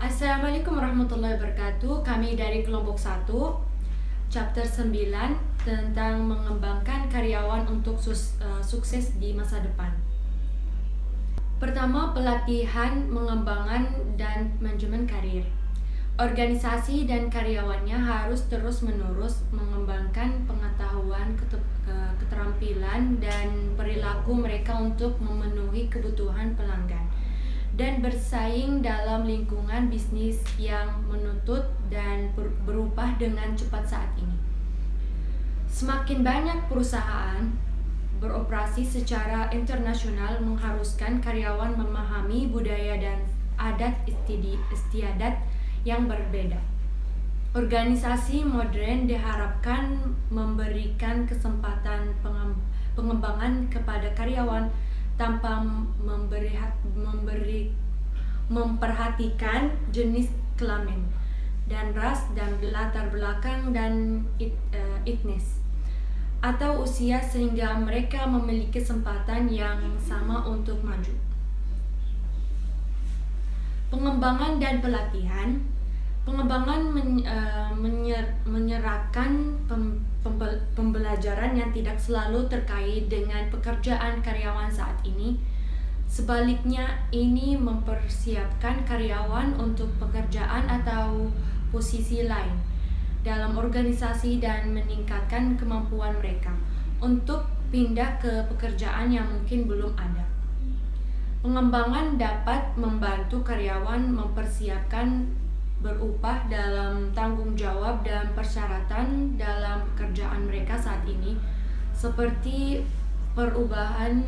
Assalamualaikum warahmatullahi wabarakatuh. Kami dari kelompok 1, chapter 9 tentang mengembangkan karyawan untuk sukses di masa depan. Pertama, pelatihan, pengembangan, dan manajemen karir. Organisasi dan karyawannya harus terus-menerus mengembangkan pengetahuan, keterampilan, dan perilaku mereka untuk memenuhi kebutuhan pelanggan dan bersaing dalam lingkungan bisnis yang menuntut dan berubah dengan cepat saat ini. Semakin banyak perusahaan beroperasi secara internasional mengharuskan karyawan memahami budaya dan adat istiadat yang berbeda. Organisasi modern diharapkan memberikan kesempatan pengembangan kepada karyawan tanpa memperhatikan jenis kelamin dan ras dan latar belakang dan etnis atau usia, sehingga mereka memiliki kesempatan yang sama untuk maju. Pengembangan dan pelatihan. Pengembangan menyerahkan pembelajaran yang tidak selalu terkait dengan pekerjaan karyawan saat ini. Sebaliknya, ini mempersiapkan karyawan untuk pekerjaan atau posisi lain dalam organisasi dan meningkatkan kemampuan mereka untuk pindah ke pekerjaan yang mungkin belum ada. Pengembangan dapat membantu karyawan mempersiapkan berupah dalam tanggung jawab dan persyaratan dalam pekerjaan mereka saat ini, seperti perubahan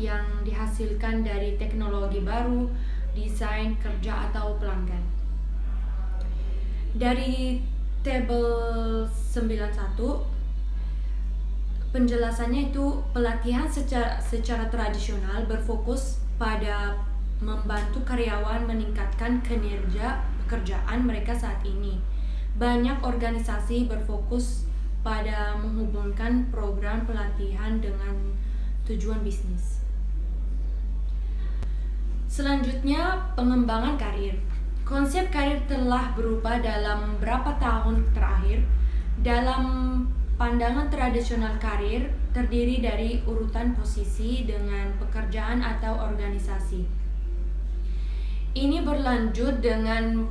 yang dihasilkan dari teknologi baru, desain kerja atau pelanggan. Dari tabel 91 penjelasannya itu, pelatihan secara tradisional berfokus pada membantu karyawan meningkatkan kinerja pekerjaan mereka saat ini. Banyak organisasi berfokus pada menghubungkan program pelatihan dengan tujuan bisnis. Selanjutnya, pengembangan karir. Konsep karir telah berubah dalam beberapa tahun terakhir. Dalam pandangan tradisional, karir terdiri dari urutan posisi dengan pekerjaan atau organisasi. Ini berlanjut dengan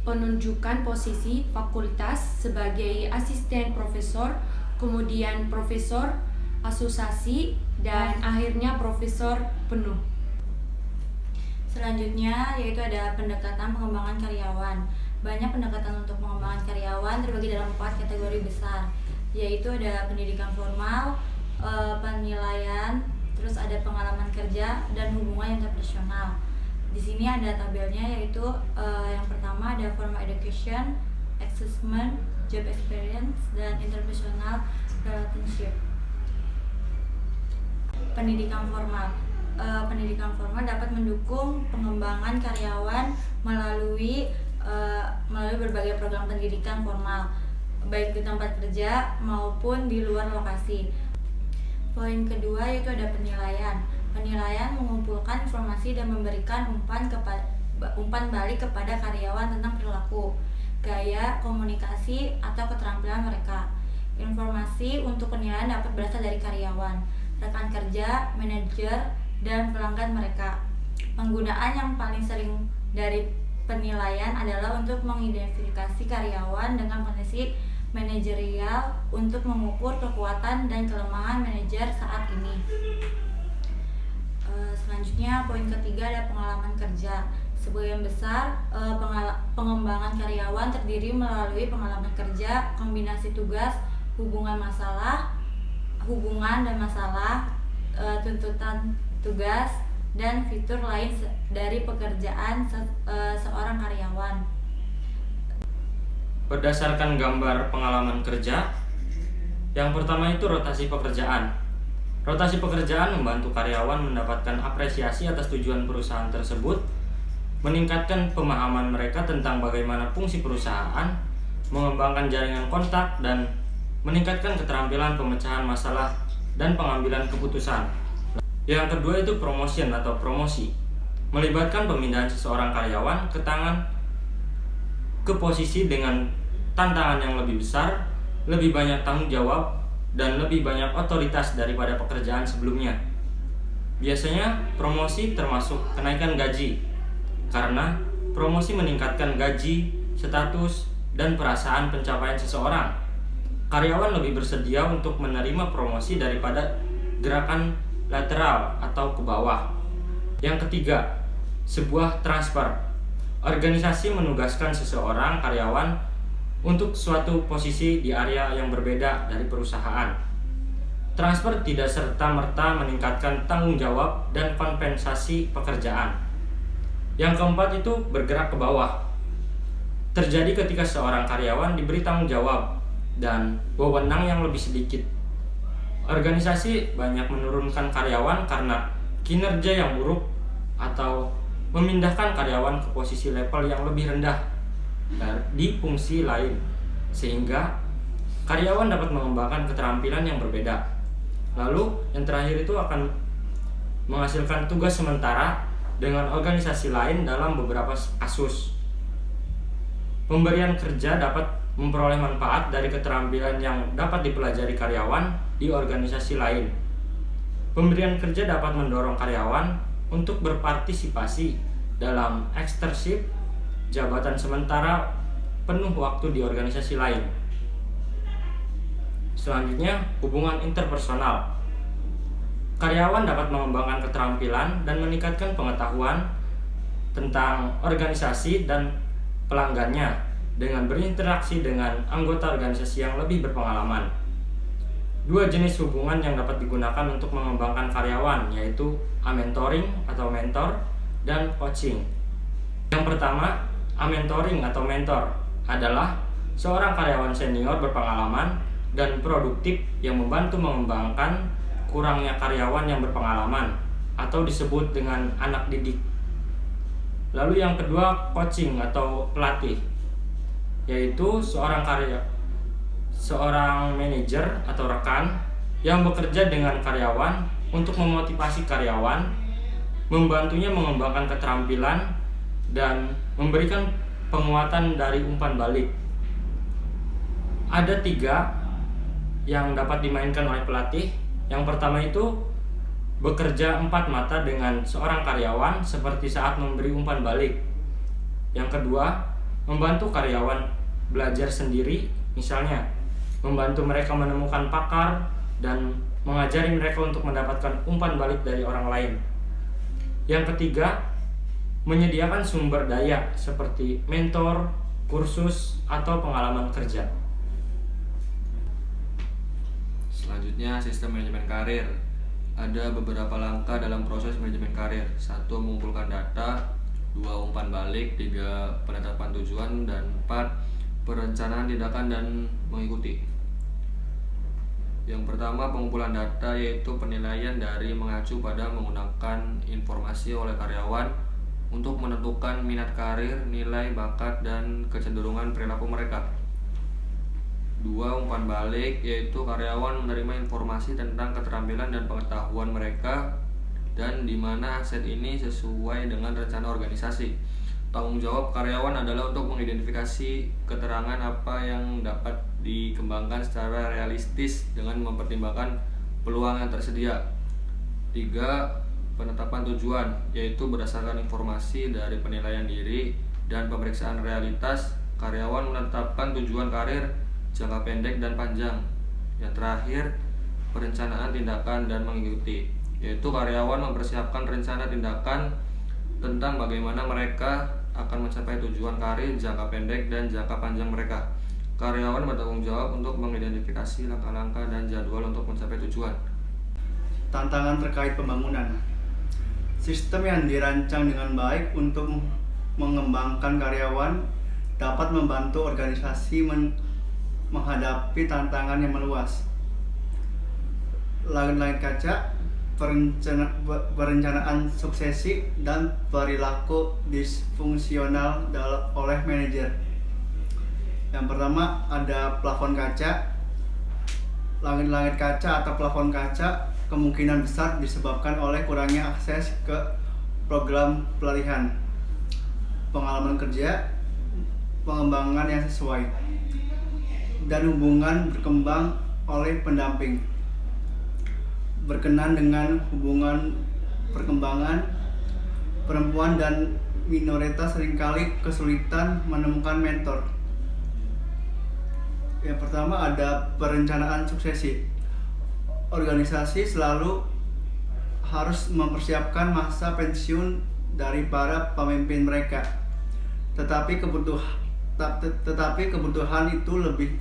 penunjukan posisi fakultas sebagai asisten profesor, kemudian profesor, asosiasi, dan akhirnya profesor penuh. Selanjutnya yaitu ada pendekatan pengembangan karyawan. Banyak pendekatan untuk pengembangan karyawan terbagi dalam 4 kategori besar, yaitu ada pendidikan formal, penilaian, terus ada pengalaman kerja, dan hubungan internasional. Di sini ada tabelnya, yaitu yang pertama ada formal education, assessment, job experience, dan interpersonal relationship. Pendidikan formal. Pendidikan formal dapat mendukung pengembangan karyawan melalui berbagai program pendidikan formal, baik di tempat kerja maupun di luar lokasi. Poin kedua yaitu ada penilaian. Penilaian mengumpulkan informasi dan memberikan umpan balik kepada karyawan tentang perilaku, gaya, komunikasi, atau keterampilan mereka. Informasi untuk penilaian dapat berasal dari karyawan, rekan kerja, manajer, dan pelanggan mereka. Penggunaan yang paling sering dari penilaian adalah untuk mengidentifikasi karyawan dengan potensi manajerial untuk mengukur kekuatan dan kelemahan manajer saat ini. Selanjutnya, poin ketiga ada pengalaman kerja. Sebagian besar pengembangan karyawan terdiri melalui pengalaman kerja, kombinasi tugas, hubungan dan masalah, tuntutan tugas, dan fitur lain dari pekerjaan seorang karyawan. Berdasarkan gambar pengalaman kerja, yang pertama itu rotasi pekerjaan. Rotasi pekerjaan membantu karyawan mendapatkan apresiasi atas tujuan perusahaan tersebut, meningkatkan pemahaman mereka tentang bagaimana fungsi perusahaan, mengembangkan jaringan kontak, dan meningkatkan keterampilan pemecahan masalah dan pengambilan keputusan. Yang kedua itu promotion atau promosi, melibatkan pemindahan seseorang karyawan ke tangan ke posisi dengan tantangan yang lebih besar, lebih banyak tanggung jawab, dan lebih banyak otoritas daripada pekerjaan sebelumnya. Biasanya promosi termasuk kenaikan gaji, karena promosi meningkatkan gaji, status, dan perasaan pencapaian seseorang. Karyawan lebih bersedia untuk menerima promosi daripada gerakan lateral atau ke bawah. Yang ketiga, sebuah transfer. Organisasi menugaskan seseorang karyawan untuk suatu posisi di area yang berbeda dari perusahaan. Transfer tidak serta-merta meningkatkan tanggung jawab dan kompensasi pekerjaan. Yang keempat itu bergerak ke bawah. Terjadi ketika seorang karyawan diberi tanggung jawab dan wewenang yang lebih sedikit. Organisasi banyak menurunkan karyawan karena kinerja yang buruk atau memindahkan karyawan ke posisi level yang lebih rendah di fungsi lain, sehingga karyawan dapat mengembangkan keterampilan yang berbeda. Lalu yang terakhir itu akan menghasilkan tugas sementara dengan organisasi lain dalam beberapa kasus. Pemberian kerja dapat memperoleh manfaat dari keterampilan yang dapat dipelajari karyawan di organisasi lain. Pemberian kerja dapat mendorong karyawan untuk berpartisipasi dalam eksternship, jabatan sementara penuh waktu di organisasi lain. Selanjutnya, hubungan interpersonal. Karyawan dapat mengembangkan keterampilan dan meningkatkan pengetahuan tentang organisasi dan pelanggannya dengan berinteraksi dengan anggota organisasi yang lebih berpengalaman. Dua jenis hubungan yang dapat digunakan untuk mengembangkan karyawan yaitu amentoring atau mentor dan coaching. Yang pertama, amentoring atau mentor adalah seorang karyawan senior berpengalaman dan produktif yang membantu mengembangkan kurangnya karyawan yang berpengalaman atau disebut dengan anak didik. Lalu yang kedua, coaching atau pelatih, yaitu seorang manajer atau rekan yang bekerja dengan karyawan untuk memotivasi karyawan, membantunya mengembangkan keterampilan, dan memberikan penguatan dari umpan balik. Ada 3 yang dapat dimainkan oleh pelatih. Yang pertama itu bekerja 4 mata dengan seorang karyawan seperti saat memberi umpan balik. Yang kedua, membantu karyawan belajar sendiri, misalnya membantu mereka menemukan pakar dan mengajari mereka untuk mendapatkan umpan balik dari orang lain. Yang ketiga, menyediakan sumber daya seperti mentor, kursus, atau pengalaman kerja. Selanjutnya, sistem manajemen karir. Ada beberapa langkah dalam proses manajemen karir. 1. Mengumpulkan data. 2. Umpan balik. 3. Penetapan tujuan. Dan 4. Perencanaan tindakan dan mengikuti. Yang pertama, pengumpulan data, yaitu penilaian dari mengacu pada menggunakan informasi oleh karyawan untuk menentukan minat karir, nilai, bakat, dan kecenderungan perilaku mereka. 2. Umpan balik, yaitu karyawan menerima informasi tentang keterampilan dan pengetahuan mereka dan di mana aset ini sesuai dengan rencana organisasi. Tanggung jawab karyawan adalah untuk mengidentifikasi keterangan apa yang dapat dikembangkan secara realistis dengan mempertimbangkan peluang yang tersedia. 3. Penetapan tujuan, yaitu berdasarkan informasi dari penilaian diri dan pemeriksaan realitas, karyawan menetapkan tujuan karir jangka pendek dan panjang. Yang terakhir, perencanaan tindakan dan mengikuti, yaitu karyawan mempersiapkan rencana tindakan tentang bagaimana mereka akan mencapai tujuan karir jangka pendek dan jangka panjang mereka. Karyawan bertanggung jawab untuk mengidentifikasi langkah-langkah dan jadwal untuk mencapai tujuan. Tantangan terkait pembangunan. Sistem yang dirancang dengan baik untuk mengembangkan karyawan dapat membantu organisasi menghadapi tantangan yang meluas. Langit-langit kaca, perencanaan suksesi, dan perilaku disfungsional oleh manajer. Yang pertama ada plafon kaca. Langit-langit kaca atau plafon kaca kemungkinan besar disebabkan oleh kurangnya akses ke program pelatihan, pengalaman kerja, pengembangan yang sesuai, dan hubungan berkembang oleh pendamping. Berkenan dengan hubungan perkembangan, perempuan dan minoritas seringkali kesulitan menemukan mentor. Yang pertama ada perencanaan suksesi. Organisasi selalu harus mempersiapkan masa pensiun dari para pemimpin mereka. Tetapi kebutuhan itu lebih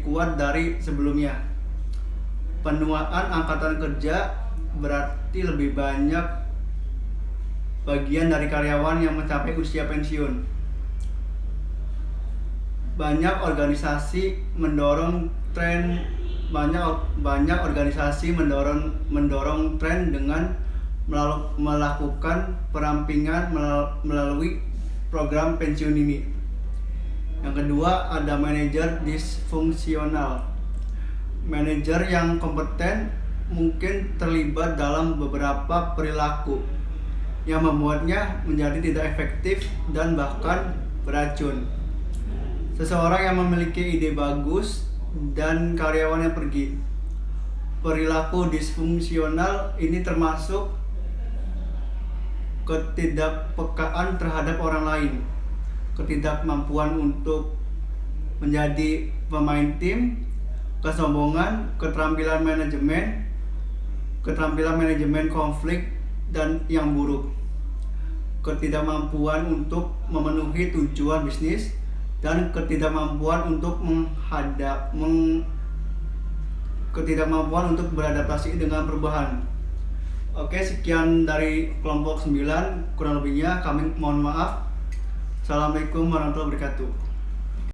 kuat dari sebelumnya. Penuaan angkatan kerja berarti lebih banyak bagian dari karyawan yang mencapai usia pensiun. Banyak organisasi mendorong tren dengan melakukan perampingan melalui program pensiun ini. Yang kedua ada manajer disfungsional. Manajer yang kompeten mungkin terlibat dalam beberapa perilaku yang membuatnya menjadi tidak efektif dan bahkan beracun. Seseorang yang memiliki ide bagus dan karyawannya pergi. Perilaku disfungsional ini termasuk ketidakpekaan terhadap orang lain, ketidakmampuan untuk menjadi pemain tim, kesombongan, keterampilan manajemen konflik dan yang buruk, ketidakmampuan untuk memenuhi tujuan bisnis, dan ketidakmampuan untuk beradaptasi dengan perubahan. Oke, sekian dari kelompok 9, kurang lebihnya kami mohon maaf. Assalamualaikum warahmatullahi wabarakatuh.